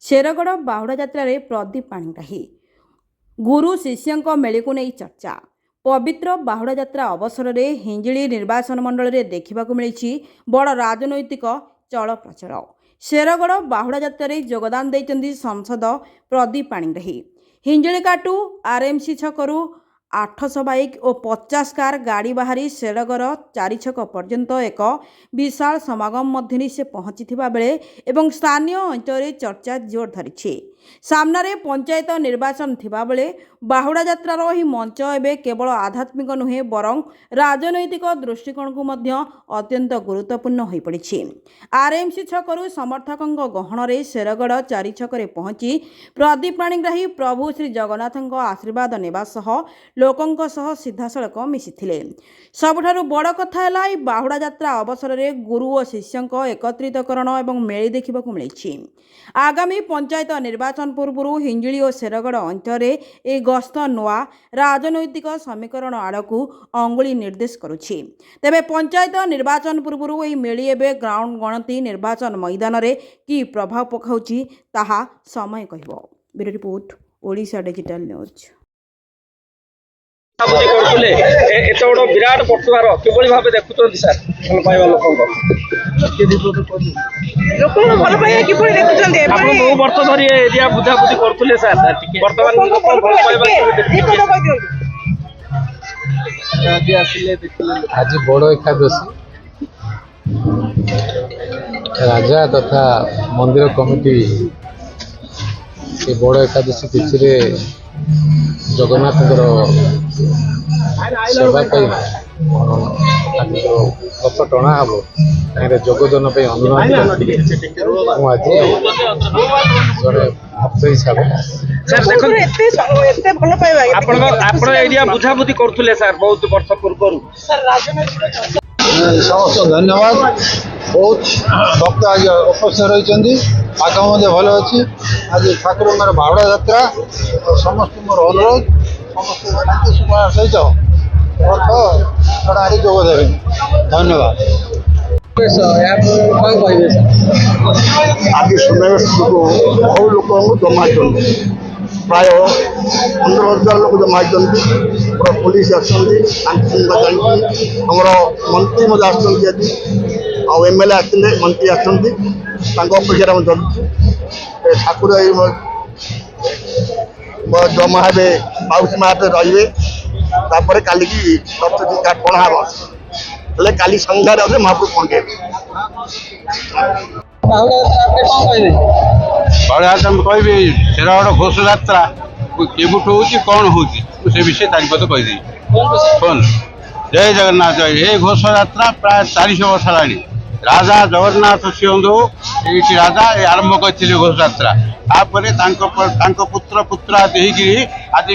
शेरगढ़ बाहुड़ा यात्रा प्रदीप पाणिग्राही गुरु शिष्यों मेलू नहीं चर्चा। पवित्र बाहुड़ा यात्रा अवसर में हिंजिली निर्वाचन मंडल में देखा मिली बड़ राजनैतिक चल प्रचल। शेरगढ़ बाहुड़ा यात्रा योगदान देते सांसद प्रदीप पाणिग्राही। हिंजिलीकाटू आरएमसी छकरू 800 बाइक और 50 कार गाड़ी बाहरी शेरगढ़ 4 छक पर्यंत एक विशाल समागम मध्य से पहुंची बेले एवं स्थानीय अंचल चर्चा जोर धरी। सामने पंचायत निर्वाचन थिबा बेले बाहुड़ा यात्रार ही मंच एवं केवल आध्यात्मिक नुहे बरं राजनैतिक दृष्टिकोण को मध्य अत्यंत गुरुत्वपूर्ण हो पड़ी। आरएमसी छकरू समर्थकों गहन में शेरगढ़ 4 छकरे पहुंची प्रदीप पाणिग्राही प्रभु श्री जगन्नाथ आशीर्वाद नेबा सह लोकों सह सीधासलख मिसिथिले। सबुठारु बड़ कथा है बाहुड़ा यात्रा अवसर में गुरु और शिष्यों एकत्रितकरण और मेली देखा मिली। आगामी पंचायत निर्वाचन पूर्व हिंजिली और शेरगढ़ अंचल ए गस्त नुआ राजनैतिक समीकरण आड़कू अंगुली निर्देश करुछि। तेबे पंचायत निर्वाचन पूर्व यह मेली एवं ग्राउंड गणति निर्वाचन मैदान में कि प्रभाव पकाउछि ताहा समय कहब। Bureau report Odisha digital news. एत बड़ विराट पटुआर किभली भाव देखुं सर भल पाइबा लोक भल पाइबा किभली देखुं आप बहु वर्ष धरी एरिया बुझाबुझी करथुले सर वर्तमान भल पाइबा आज बड़ एकादशी राजा तथा मंदिर कमिटी बड़ एकादशी तिथि जगन्नाथ सेवा रथ टणा हम जोगदान अनुरोध आज जड़े भक्त हिसाब से एरिया बुझाबुझी करथुले सर बहुत वर्ष पूर्व समस्त धन्यवाद। बहुत भक्त आज उपस्थित रही आगम भल अच्छी आज ठाकुर बाहुड़ा यात्रा और समस्त मोर अनुरोध समस्त शांति सुखा सहित रथ जोगदे धन्यवाद। आज सुनावेश बहु लोक जमा प्राय 15,000 लोक जमा पूरा पुलिस आमर मंत्री आमएलए आसते मंत्री आपेक्षा चलु ठाकुर जमा हे माउसी माटे रे काली की टणा हे काली संध्यार महापुर पहुंचे कहि शेरगढ़ घोष यात्रा केबुठ हो कौन हो विषय तारीख कहीदे कौन जय जगन्नाथ जय ये घोष यात्रा प्राय 400 वर्ष है। राजा जगन्नाथ सिंधु ये राजा ये आरंभ करते घोष यात्रा पुत्र पुत्रा आज